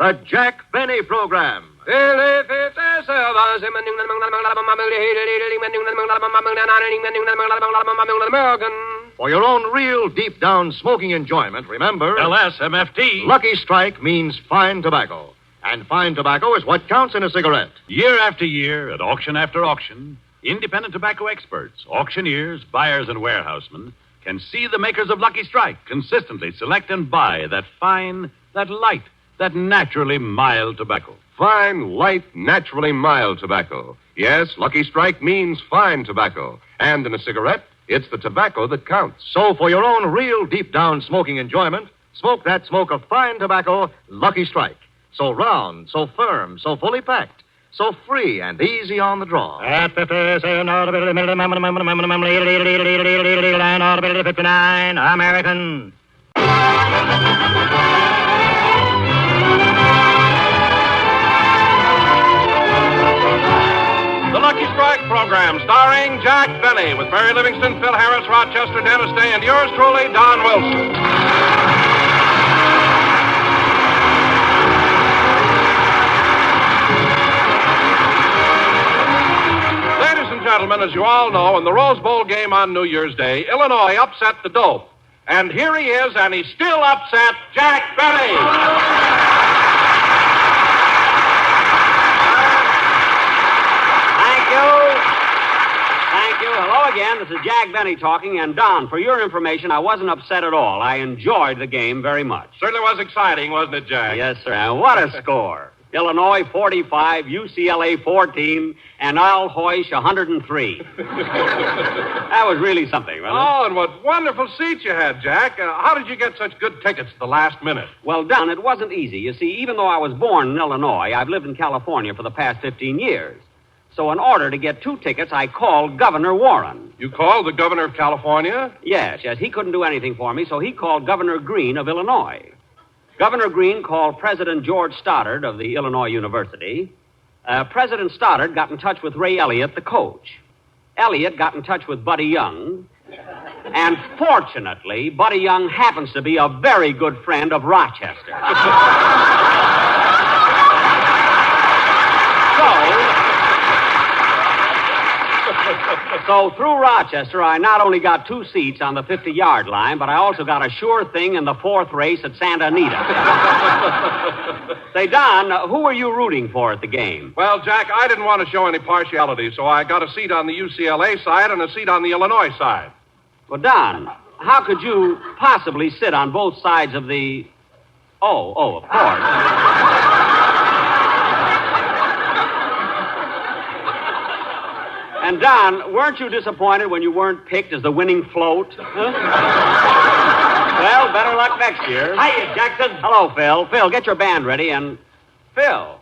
The Jack Benny Program. For your own real deep-down smoking enjoyment, remember... LSMFT. Lucky Strike means fine tobacco. And fine tobacco is what counts in a cigarette. Year after year, at auction after auction, independent tobacco experts, auctioneers, buyers, and warehousemen can see the makers of Lucky Strike consistently select and buy that fine, that light, that naturally mild tobacco. Fine, light, naturally mild tobacco. Yes, Lucky Strike means fine tobacco. And in a cigarette, it's the tobacco that counts. So for your own real deep-down smoking enjoyment, smoke that smoke of fine tobacco, Lucky Strike. So round, so firm, so fully packed, so free and easy on the draw. At 59, American. The Lucky Strike program, starring Jack Benny, with Barry Livingston, Phil Harris, Rochester, Dennis Day, and yours truly, Don Wilson. Gentlemen, as you all know, in the Rose Bowl game on New Year's Day, Illinois upset the dope. And here he is, and he's still upset, Jack Benny. Thank you. Thank you. Hello again. This is Jack Benny talking. And Don, for your information, I wasn't upset at all. I enjoyed the game very much. Certainly was exciting, wasn't it, Jack? Yes, sir. And what a score. Illinois 45, UCLA 14, and Al Hoysh 103. That was really something, wasn't it? Oh, and what wonderful seats you had, Jack. How did you get such good tickets at the last minute? Well, Don, it wasn't easy. You see, even though I was born in Illinois, I've lived in California for the past 15 years. So in order to get 2 tickets, I called Governor Warren. You called the governor of California? Yes. He couldn't do anything for me, so he called Governor Green of Illinois. Governor Green called President George Stoddard of the Illinois University. President Stoddard got in touch with Ray Elliott, the coach. Elliott got in touch with Buddy Young. And fortunately, Buddy Young happens to be a very good friend of Rochester. So through Rochester, I not only got 2 seats on the 50-yard line, but I also got a sure thing in the 4th race at Santa Anita. Say, Don, who were you rooting for at the game? Well, Jack, I didn't want to show any partiality, so I got a seat on the UCLA side and a seat on the Illinois side. Well, Don, how could you possibly sit on both sides of the... Oh, of course. And, Don, weren't you disappointed when you weren't picked as the winning float? Huh? Well, better luck next year. Hiya, Jackson. Hello, Phil. Phil, get your band ready and... Phil,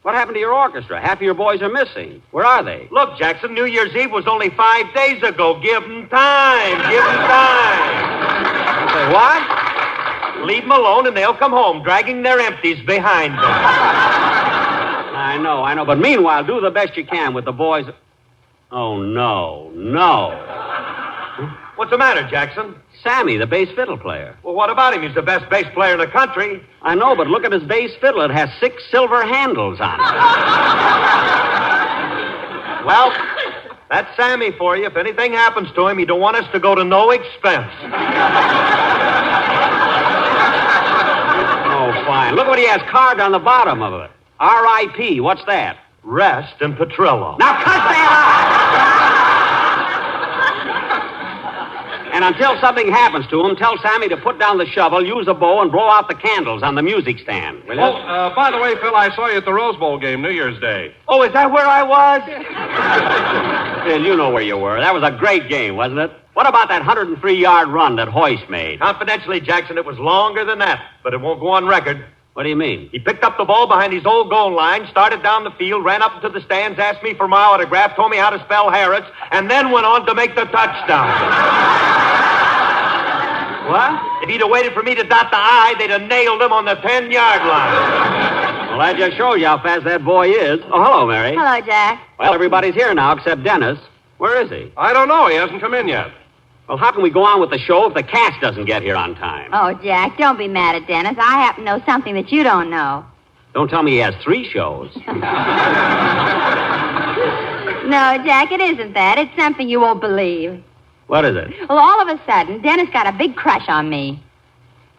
what happened to your orchestra? Half of your boys are missing. Where are they? Look, Jackson, New Year's Eve was only 5 days ago. Give them time. Give them time. You say what? Leave them alone and they'll come home, dragging their empties behind them. I know. But meanwhile, do the best you can with the boys... Oh, no. What's the matter, Jackson? Sammy, the bass fiddle player. Well, what about him? He's the best bass player in the country. I know, but look at his bass fiddle. It has 6 silver handles on it. Well, that's Sammy for you. If anything happens to him, he don't want us to go to no expense. Oh, fine. Look what he has carved on the bottom of it. R.I.P. What's that? Rest and Petrillo. Now cut that out! And until something happens to him, tell Sammy to put down the shovel, use a bow, and blow out the candles on the music stand. Will you? Oh, by the way, Phil, I saw you at the Rose Bowl game New Year's Day. Oh, is that where I was? Phil, you know where you were. That was a great game, wasn't it? What about that 103-yard run that Hoyce made? Confidentially, Jackson, it was longer than that, but it won't go on record. What do you mean? He picked up the ball behind his old goal line, started down the field, ran up into the stands, asked me for my autograph, told me how to spell Harris, and then went on to make the touchdown. What? If he'd have waited for me to dot the I, they'd have nailed him on the 10-yard line. Well, that just shows you how fast that boy is. Oh, hello, Mary. Hello, Jack. Well, everybody's here now except Dennis. Where is he? I don't know. He hasn't come in yet. Well, how can we go on with the show if the cast doesn't get here on time? Oh, Jack, don't be mad at Dennis. I happen to know something that you don't know. Don't tell me he has 3 shows. No, Jack, it isn't that. It's something you won't believe. What is it? Well, all of a sudden, Dennis got a big crush on me.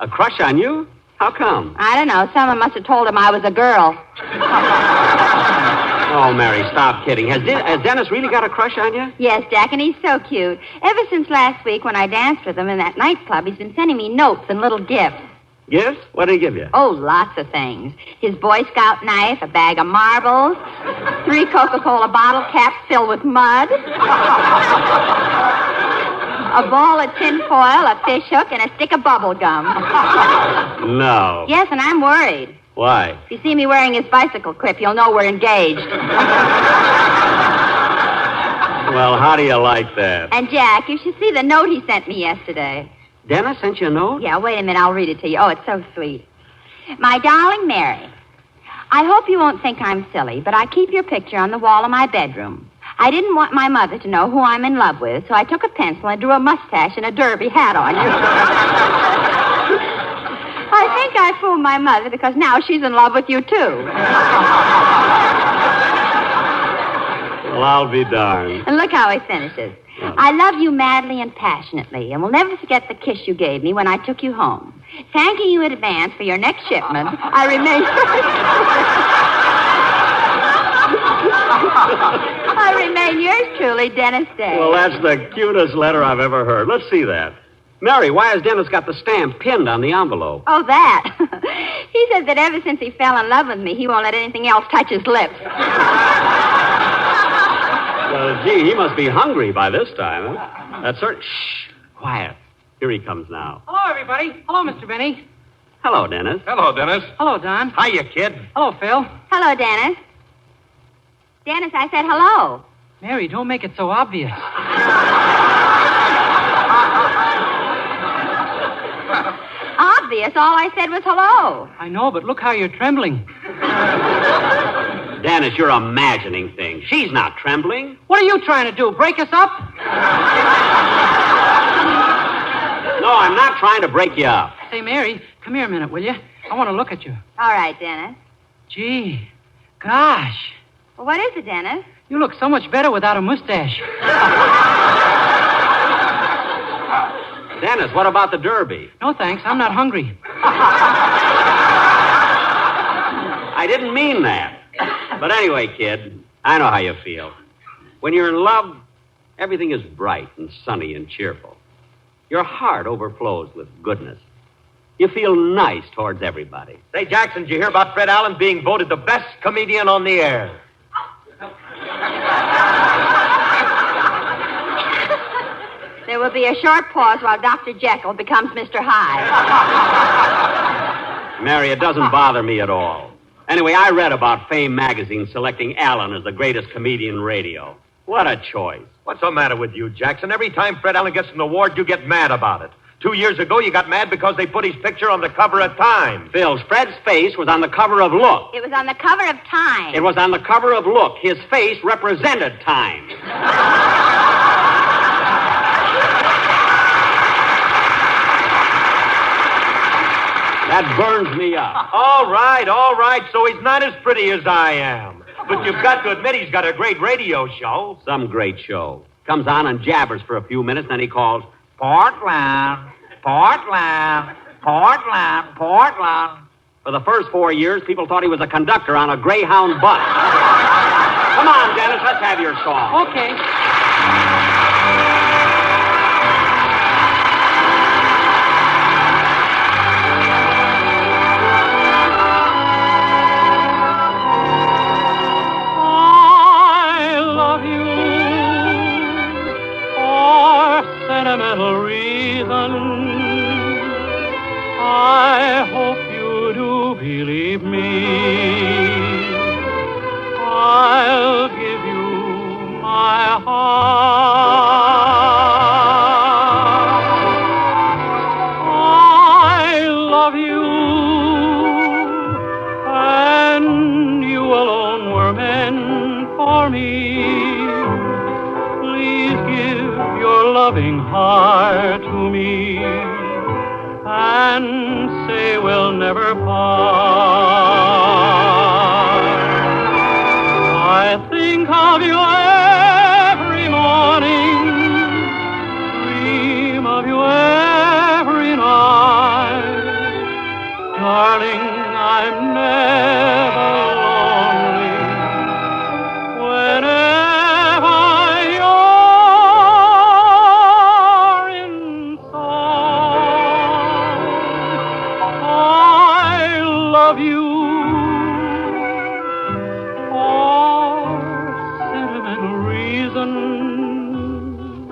A crush on you? How come? I don't know. Someone must have told him I was a girl. Oh, Mary, stop kidding. Has Dennis really got a crush on you? Yes, Jack, and he's so cute. Ever since last week when I danced with him in that nightclub, he's been sending me notes and little gifts. Gifts? What did he give you? Oh, lots of things. His Boy Scout knife, a bag of marbles, 3 Coca-Cola bottle caps filled with mud, a ball of tin foil, a fish hook, and a stick of bubble gum. No. Yes, and I'm worried. Why? If you see me wearing his bicycle clip, you'll know we're engaged. Well, how do you like that? And, Jack, you should see the note he sent me yesterday. Dennis sent you a note? Yeah, wait a minute. I'll read it to you. Oh, it's so sweet. My darling Mary, I hope you won't think I'm silly, but I keep your picture on the wall of my bedroom. I didn't want my mother to know who I'm in love with, so I took a pencil and drew a mustache and a derby hat on you. I think I fooled my mother because now she's in love with you, too. Well, I'll be darned. And look how he finishes. I love you madly and passionately, and will never forget the kiss you gave me when I took you home. Thanking you in advance for your next shipment, I remain yours truly, Dennis Day. Well, that's the cutest letter I've ever heard. Let's see that. Mary, why has Dennis got the stamp pinned on the envelope? Oh, that. He says that ever since he fell in love with me, he won't let anything else touch his lips. Well, gee, he must be hungry by this time, huh? That's certain. Shh, quiet. Here he comes now. Hello, everybody. Hello, Mr. Benny. Hello, Dennis. Hello, Dennis. Hello, Don. Hiya, kid. Hello, Phil. Hello, Dennis. Dennis, I said hello. Mary, don't make it so obvious. Obvious. All I said was hello. I know, but look how you're trembling. Dennis, you're imagining things. She's not trembling. What are you trying to do, break us up? No, I'm not trying to break you up. Say, Mary, come here a minute, will you? I want to look at you. All right, Dennis. Gee, gosh. Well, what is it, Dennis? You look so much better without a mustache. Dennis, what about the derby? No, thanks. I'm not hungry. I didn't mean that. But anyway, kid, I know how you feel. When you're in love, everything is bright and sunny and cheerful. Your heart overflows with goodness. You feel nice towards everybody. Say, Jackson, did you hear about Fred Allen being voted the best comedian on the air? There will be a short pause while Dr. Jekyll becomes Mr. Hyde. Mary, it doesn't bother me at all. Anyway, I read about Fame magazine selecting Allen as the greatest comedian in radio. What a choice. What's the matter with you, Jackson? Every time Fred Allen gets an award, you get mad about it. 2 years ago, you got mad because they put his picture on the cover of Time. Phil, Fred's face was on the cover of Look. It was on the cover of Time. It was on the cover of Look. His face represented Time. That burns me up. All right. So he's not as pretty as I am. But you've got to admit he's got a great radio show. Some great show. Comes on and jabbers for a few minutes, then he calls, Portland, Portland, Portland, Portland. For the first 4 years, people thought he was a conductor on a Greyhound bus. Come on, Dennis, let's have your song. Okay. Sentimental reason. I hope you do believe me. I'll give you my heart. I love you, and you alone were meant for me. Please give your loving heart to me and say we'll never part. darling, I'm never lonely. Whenever you're in song, I love you. For sentimental reasons,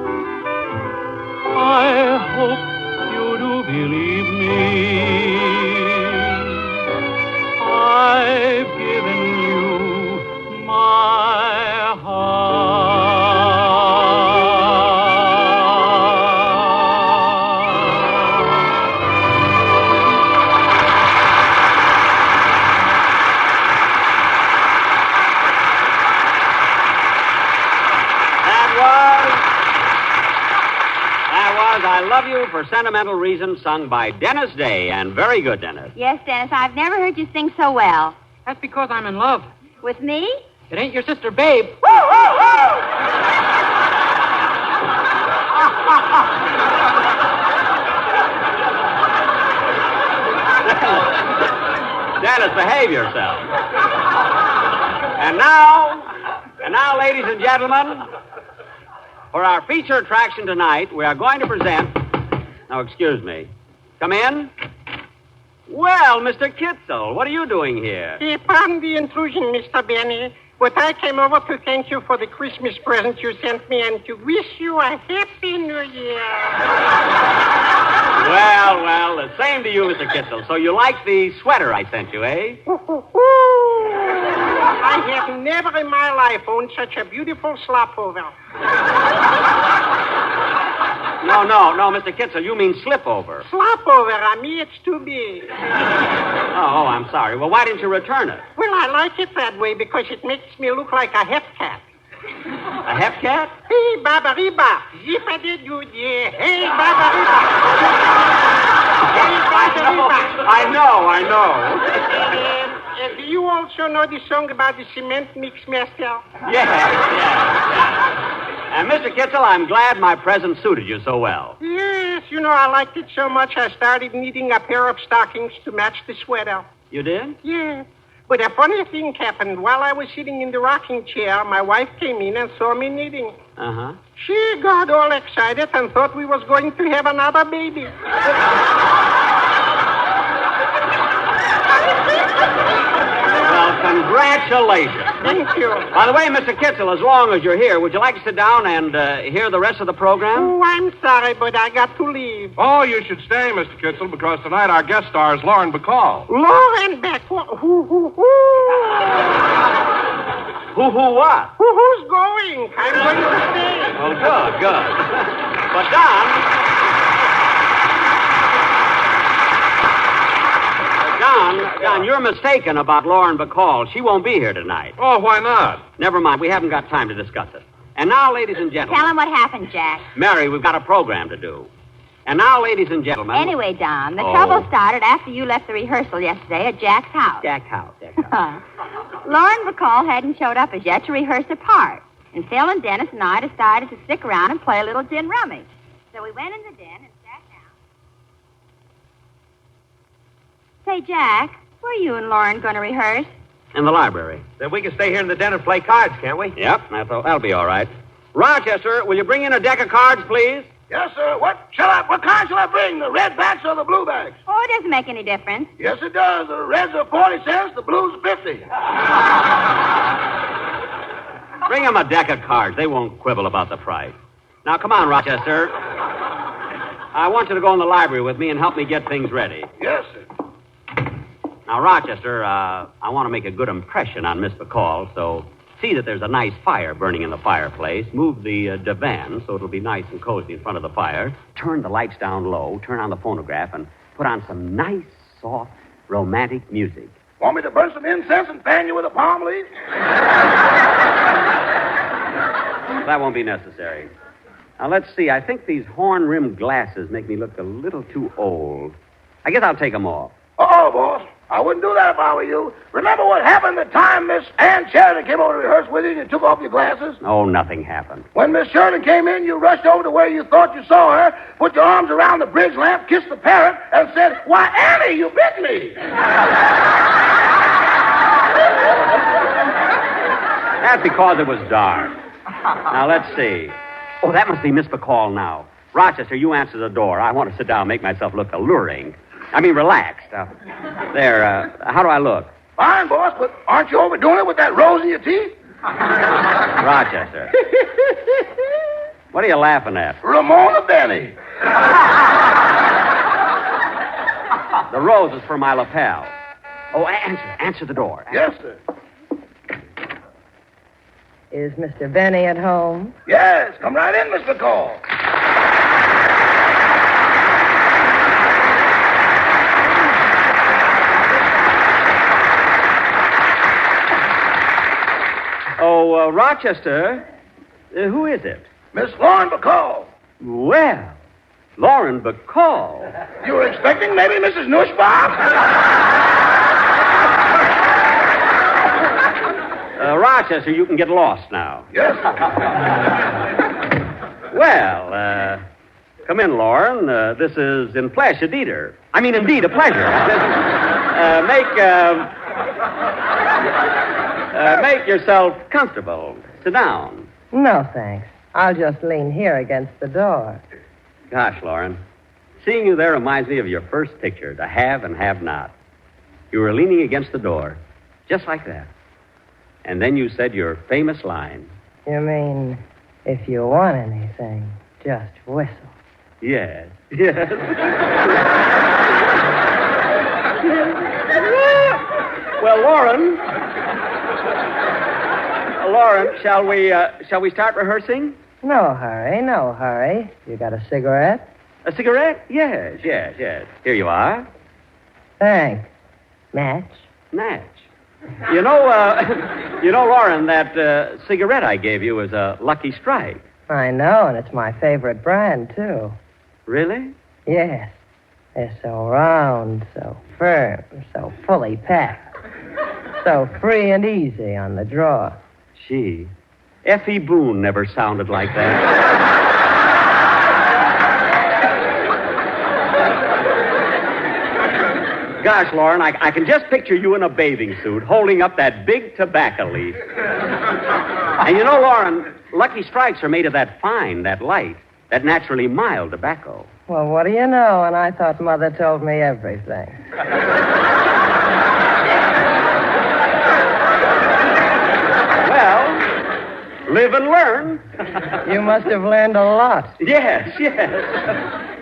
I hope you do believe me. I've given you my That was I Love You for Sentimental Reasons, sung by Dennis Day. And very good, Dennis. Yes, Dennis, I've never heard you sing so well. That's because I'm in love. With me? It ain't your sister, Babe. Dennis, behave yourself. And now, ladies and gentlemen, for our feature attraction tonight, we are going to present... Oh, excuse me. Come in. Well, Mr. Kitzel, what are you doing here? Pardon the intrusion, Mr. Benny, but I came over to thank you for the Christmas present you sent me and to wish you a Happy New Year. Well, the same to you, Mr. Kitzel. So you like the sweater I sent you, eh? I have never in my life owned such a beautiful slopover. No, Mr. Kitzel, you mean slipover. Slopover, on me it's too big. Oh, I'm sorry. Well, why didn't you return it? Well, I like it that way because it makes me look like a hep cat. A hep cat? Hey, Baba Riba, zip-a-dee-doo, yeah. Hey, Baba Riba. Hey, Baba Riba. I know. Do you also know the song about the cement mix master? Yeah. And Mr. Kitzel, I'm glad my present suited you so well. Yes, I liked it so much I started knitting a pair of stockings to match the sweater. You did? Yeah. But a funny thing happened. While I was sitting in the rocking chair, my wife came in and saw me knitting. Uh-huh. She got all excited and thought we was going to have another baby. Well, congratulations. Thank you. By the way, Mr. Kitzel, as long as you're here, would you like to sit down and hear the rest of the program? Oh, I'm sorry, but I got to leave. Oh, you should stay, Mr. Kitzel, because tonight our guest star is Lauren Bacall. Lauren Bacall. Who? Who what? Who's going? I'm going to stay. Oh, good. But, Don, you're mistaken about Lauren Bacall. She won't be here tonight. Oh, why not? Never mind. We haven't got time to discuss it. And now, ladies and gentlemen... Tell him what happened, Jack. Mary, we've got a program to do. And now, ladies and gentlemen... Anyway, Don, the trouble started after you left the rehearsal yesterday at Jack's house. Jack's house. Lauren Bacall hadn't showed up as yet to rehearse her part. And Phil and Dennis and I decided to stick around and play a little gin rummage. So we went in the den and sat down. Say, Jack, where are you and Lauren going to rehearse? In the library. Then we can stay here in the den and play cards, can't we? Yep, that'll be all right. Rochester, will you bring in a deck of cards, please? Yes, sir. What kind shall I bring? The red backs or the blue backs? Oh, it doesn't make any difference. Yes, it does. The reds are 40 cents, the blues are 50. Bring them a deck of cards. They won't quibble about the price. Now, come on, Rochester. I want you to go in the library with me and help me get things ready. Yes, sir. Now, Rochester, I want to make a good impression on Miss Bacall, so see that there's a nice fire burning in the fireplace. Move the divan so it'll be nice and cozy in front of the fire. Turn the lights down low, turn on the phonograph, and put on some nice, soft, romantic music. Want me to burn some incense and fan you with a palm leaf? That won't be necessary. Now, let's see. I think these horn-rimmed glasses make me look a little too old. I guess I'll take them off. Uh-oh, boss. I wouldn't do that if I were you. Remember what happened the time Miss Ann Sheridan came over to rehearse with you and you took off your glasses? Oh, nothing happened. When Miss Sheridan came in, you rushed over to where you thought you saw her, put your arms around the bridge lamp, kissed the parrot, and said, "Why, Annie, you bit me." That's because it was dark. Now, let's see. Oh, that must be Miss Bacall now. Rochester, you answer the door. I want to sit down and make myself look alluring. I mean, relaxed. There, how do I look? Fine, boss, but aren't you overdoing it with that rose in your teeth? Rochester. What are you laughing at? Ramona Benny. The rose is for my lapel. Oh, answer the door. Yes, sir. Is Mr. Benny at home? Yes, come right in, Miss Bacall. Oh, Rochester, who is it? Miss Lauren Bacall. Well, Lauren Bacall. You were expecting maybe Mrs. Nussbaum? Rochester, you can get lost now. Yes. Well, come in, Lauren. This is in flesh a deeder. I mean, indeed, a pleasure. Make yourself comfortable. Sit down. No, thanks. I'll just lean here against the door. Gosh, Lauren, seeing you there reminds me of your first picture, To Have and Have Not. You were leaning against the door, just like that. And then you said your famous line. You mean, if you want anything, just whistle. Yes. Well, Lauren, shall we start rehearsing? No hurry. You got a cigarette? A cigarette? Yes. Here you are. Thanks. Match? You know, Lauren, that cigarette I gave you is a Lucky Strike. I know, and it's my favorite brand, too. Really? Yes. They're so round, so firm, so fully packed. So free and easy on the draw. Gee, Effie Boone never sounded like that. Gosh, Lauren, I can just picture you in a bathing suit holding up that big tobacco leaf. And you know, Lauren, Lucky Strikes are made of that fine, that light, that naturally mild tobacco. Well, what do you know? And I thought Mother told me everything. Well, live and learn. You must have learned a lot. Yes.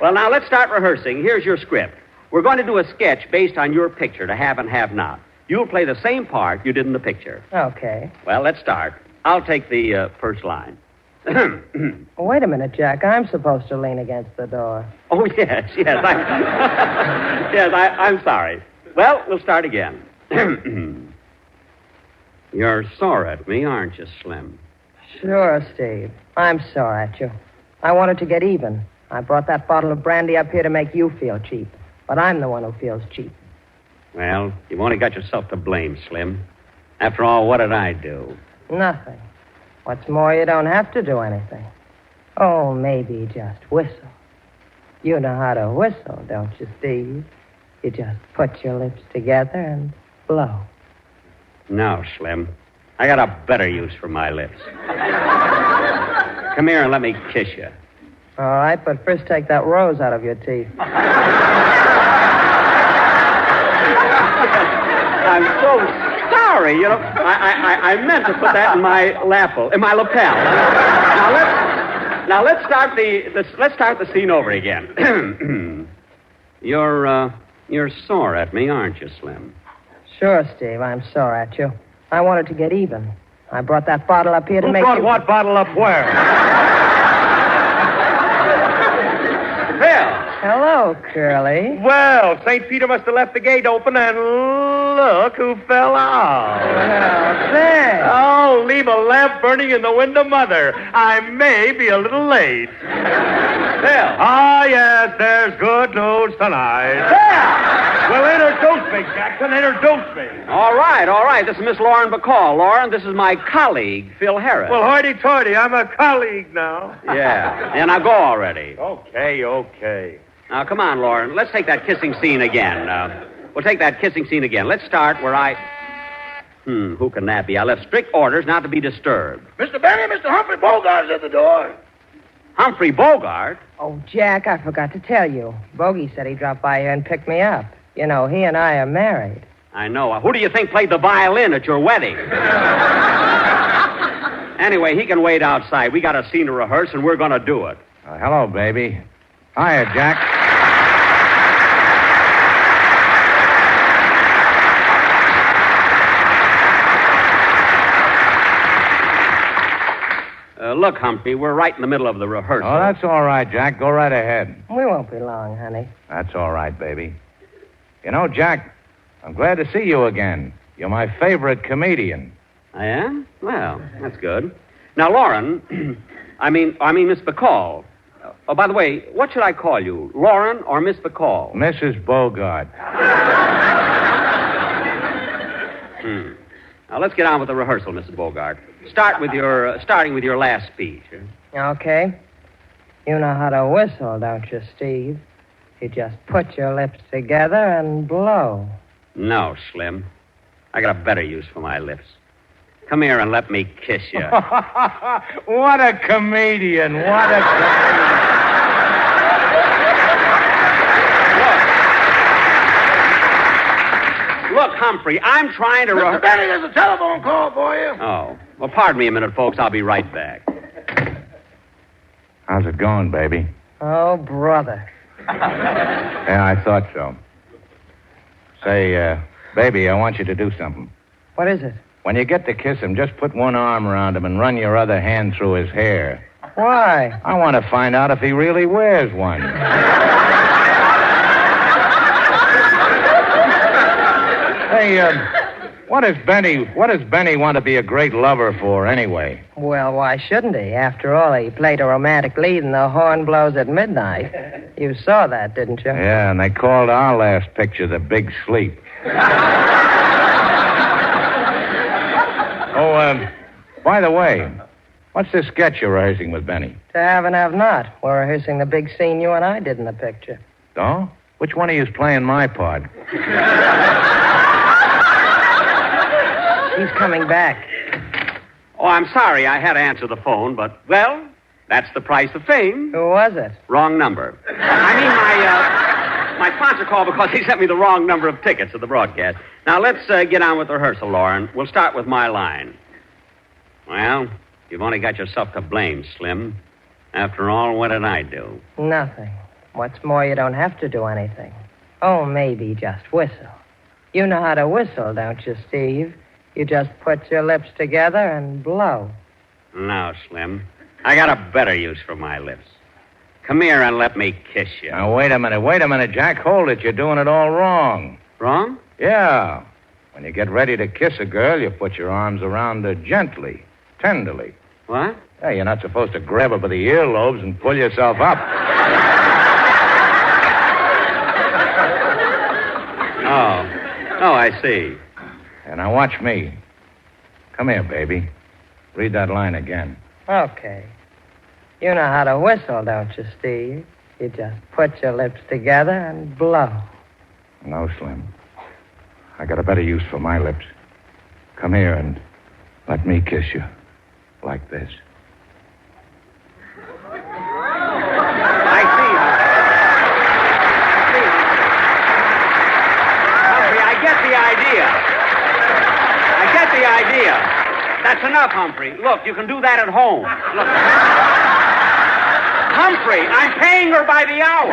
Well, now let's start rehearsing. Here's your script. We're going to do a sketch based on your picture, To Have and Have Not. You'll play the same part you did in the picture. Okay. Well, let's start. I'll take the first line. Wait a minute, Jack. I'm supposed to lean against the door. Oh, yes. I'm sorry. Well, we'll start again. You're sore at me, aren't you, Slim? Sure, Steve. I'm sore at you. I wanted to get even. I brought that bottle of brandy up here to make you feel cheap. But I'm the one who feels cheap. Well, you've only got yourself to blame, Slim. After all, what did I do? Nothing. What's more, you don't have to do anything. Oh, maybe just whistle. You know how to whistle, don't you, Steve? You just put your lips together and blow. No, Slim. I got a better use for my lips. Come here and let me kiss you. All right, but first take that rose out of your teeth. I'm so sorry. You know, I meant to put that in my lapel. Now let's start the scene over again. You're sore at me, aren't you, Slim? Sure, Steve. I'm sore at you. I wanted to get even. I brought that bottle up here to make brought what bottle up where? Phil. Hello, Curly. Well, St. Peter must have left the gate open, and look who fell out. Well, thanks. Oh, leave a lamp burning in the window, Mother. I may be a little late. Phil. Ah, yes, there's good news tonight. Phil! Well, introduce me, Jackson. Introduce me. All right. This is Miss Lauren Bacall. Lauren, this is my colleague, Phil Harris. Well, hoity-toity. I'm a colleague now. Yeah. Yeah, now go already. Okay. Now, come on, Lauren. Let's take that kissing scene again. We'll take that kissing scene again. Let's start where I... who can that be? I left strict orders not to be disturbed. Mr. Benny, Mr. Humphrey Bogart is at the door. Humphrey Bogart? Oh, Jack, I forgot to tell you. Bogey said he dropped by here and picked me up. You know, he and I are married. I know. Who do you think played the violin at your wedding? Anyway, he can wait outside. We got a scene to rehearse, and we're going to do it. Hello, baby. Hiya, Jack. Look, Humphrey, we're right in the middle of the rehearsal. Oh, that's all right, Jack. Go right ahead. We won't be long, honey. That's all right, baby. You know, Jack, I'm glad to see you again. You're my favorite comedian. I am? Well, that's good. Now, Lauren, I mean Miss Bacall. Oh, by the way, what should I call you? Lauren or Miss Bacall? Mrs. Bogart. Now, let's get on with the rehearsal, Mrs. Bogart. Starting with your last speech. Okay. You know how to whistle, don't you, Steve? You just put your lips together and blow. No, Slim. I got a better use for my lips. Come here and let me kiss you. What a comedian. Look, Humphrey, I'm trying to... Mr. Benny, there's a telephone call for you. Oh. Well, pardon me a minute, folks. I'll be right back. How's it going, baby? Oh, brother. Yeah, I thought so. Say, baby, I want you to do something. What is it? When you get to kiss him, just put one arm around him and run your other hand through his hair. Why? I want to find out if he really wears one. Hey, what does Benny want to be a great lover for, anyway? Well, why shouldn't he? After all, he played a romantic lead in The Horn Blows at Midnight. You saw that, didn't you? Yeah, and they called our last picture The Big Sleep. Oh, by the way, what's this sketch you're rehearsing with Benny? To have and have not. We're rehearsing the big scene you and I did in the picture. Oh? Which one of you's playing my part? He's coming back. Oh, I'm sorry I had to answer the phone, but, well, that's the price of fame. Who was it? Wrong number. I mean, my sponsor called because he sent me the wrong number of tickets to the broadcast. Now, let's get on with the rehearsal, Lauren. We'll start with my line. Well, you've only got yourself to blame, Slim. After all, what did I do? Nothing. What's more, you don't have to do anything. Oh, maybe just whistle. You know how to whistle, don't you, Steve? You just put your lips together and blow. No, Slim. I got a better use for my lips. Come here and let me kiss you. Now, wait a minute, Jack. Hold it. You're doing it all wrong. Wrong? Yeah. When you get ready to kiss a girl, you put your arms around her gently, tenderly. What? Hey, you're not supposed to grab her by the earlobes and pull yourself up. Oh, I see. And now watch me. Come here, baby. Read that line again. Okay. You know how to whistle, don't you, Steve? You just put your lips together and blow. No, Slim. I got a better use for my lips. Come here and let me kiss you. Like this. I see, Humphrey, I get the idea. That's enough, Humphrey. Look, you can do that at home. Look. Humphrey, I'm paying her by the hour.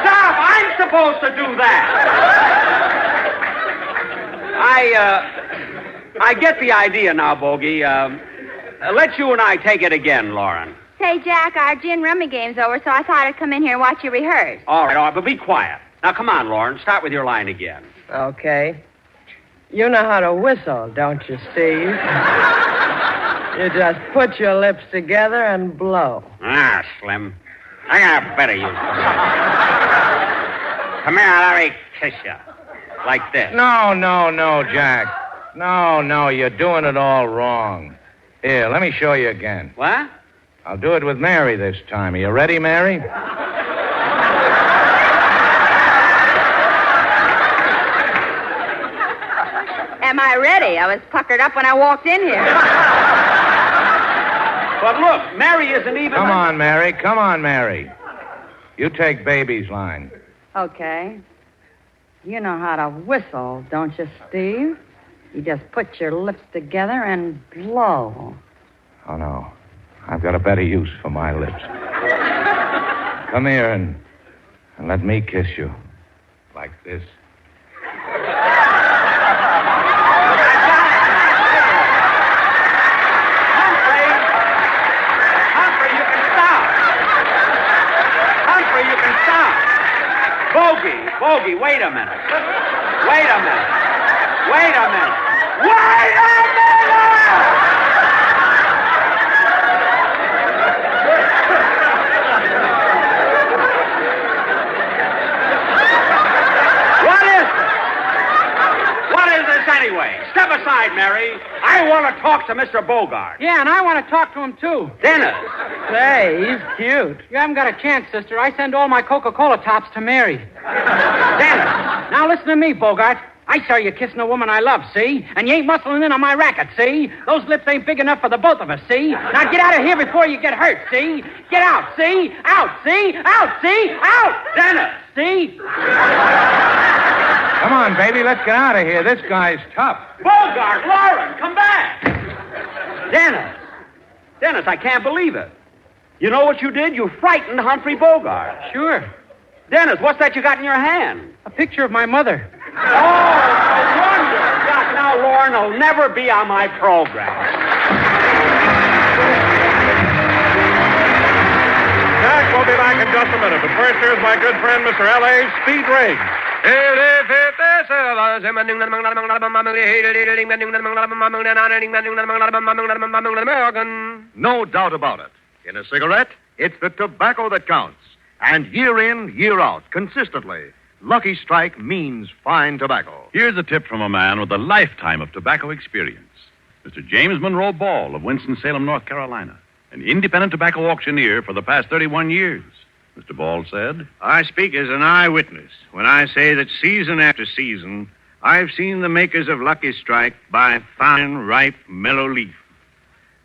Stop! I'm supposed to do that. I get the idea now, Bogey. Let you and I take it again, Lauren. Say, Jack, our gin rummy game's over, so I thought I'd come in here and watch you rehearse. All right, but be quiet. Now, come on, Lauren. Start with your line again. Okay. You know how to whistle, don't you, Steve? You just put your lips together and blow. Ah, Slim. I got a better use for that. Come here, let me kiss you. Like this. No, Jack. No, you're doing it all wrong. Here, let me show you again. What? I'll do it with Mary this time. Are you ready, Mary? Am I ready? I was puckered up when I walked in here. But look, Mary isn't even... Come on, Mary. You take baby's line. Okay. You know how to whistle, don't you, Steve? You just put your lips together and blow. Oh, no. I've got a better use for my lips. Come here and let me kiss you. Like this. Bogey, wait a minute. Wait a minute. What is this anyway? Step aside, Mary. I want to talk to Mr. Bogart. Yeah, and I want to talk to him, too. Dennis. Say, he's cute. You haven't got a chance, sister. I send all my Coca-Cola tops to Mary. Dennis. Now listen to me, Bogart. I saw you kissing a woman I love, see? And you ain't muscling in on my racket, see? Those lips ain't big enough for the both of us, see? Now get out of here before you get hurt, see? Get out, see? Out, see? Out, see? Out! Dennis. See? Come on, baby, let's get out of here. This guy's tough. Bogart, Lauren, come back! Dennis, I can't believe it. You know what you did? You frightened Humphrey Bogart. Sure. Dennis, what's that you got in your hand? A picture of my mother. Oh, no wonder. God, now Lauren will never be on my program. Jack will be back in just a minute, but first here's my good friend, Mr. L.A. Speed Riggs. No doubt about it. In a cigarette, it's the tobacco that counts. And year in, year out, consistently, Lucky Strike means fine tobacco. Here's a tip from a man with a lifetime of tobacco experience. Mr. James Monroe Ball of Winston-Salem, North Carolina, an independent tobacco auctioneer for the past 31 years. Mr. Ball said, I speak as an eyewitness when I say that season after season, I've seen the makers of Lucky Strike buy fine, ripe, mellow leaf.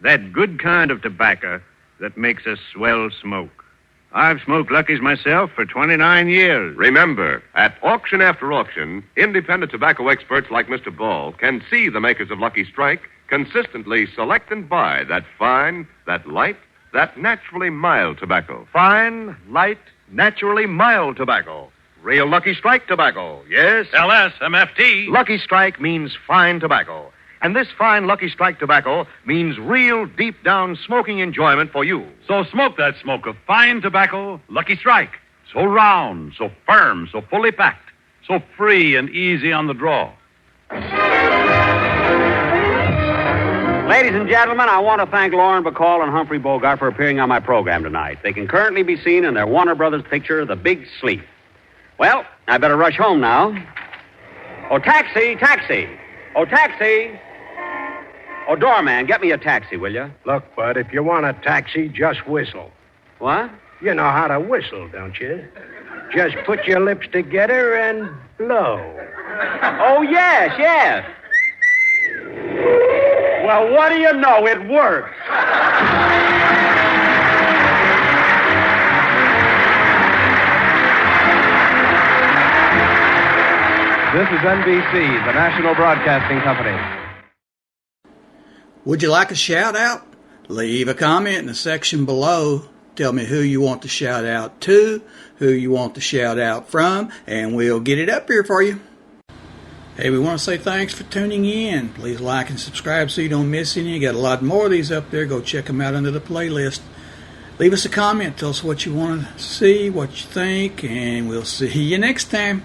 That good kind of tobacco that makes a swell smoke. I've smoked Lucky's myself for 29 years. Remember, at auction after auction, independent tobacco experts like Mr. Ball can see the makers of Lucky Strike consistently select and buy that fine, that light, that naturally mild tobacco. Fine, light, naturally mild tobacco. Real Lucky Strike tobacco, yes? LSMFT. Lucky Strike means fine tobacco. And this fine Lucky Strike tobacco means real deep-down smoking enjoyment for you. So smoke that smoke of fine tobacco, Lucky Strike. So round, so firm, so fully packed, so free and easy on the draw. Ladies and gentlemen, I want to thank Lauren Bacall and Humphrey Bogart for appearing on my program tonight. They can currently be seen in their Warner Brothers picture, The Big Sleep. Well, I better rush home now. Oh, taxi, taxi. Oh, taxi. Oh, doorman, get me a taxi, will you? Look, Bud, if you want a taxi, just whistle. What? You know how to whistle, don't you? Just put your lips together and blow. Oh, yes, yes. Well, what do you know? It works. This is NBC, the National Broadcasting Company. Would you like a shout out? Leave a comment in the section below. Tell me who you want to shout out to, who you want to shout out from, and we'll get it up here for you. Hey, we want to say thanks for tuning in. Please like and subscribe so you don't miss any. You got a lot more of these up there. Go check them out under the playlist. Leave us a comment. Tell us what you want to see, what you think, and we'll see you next time.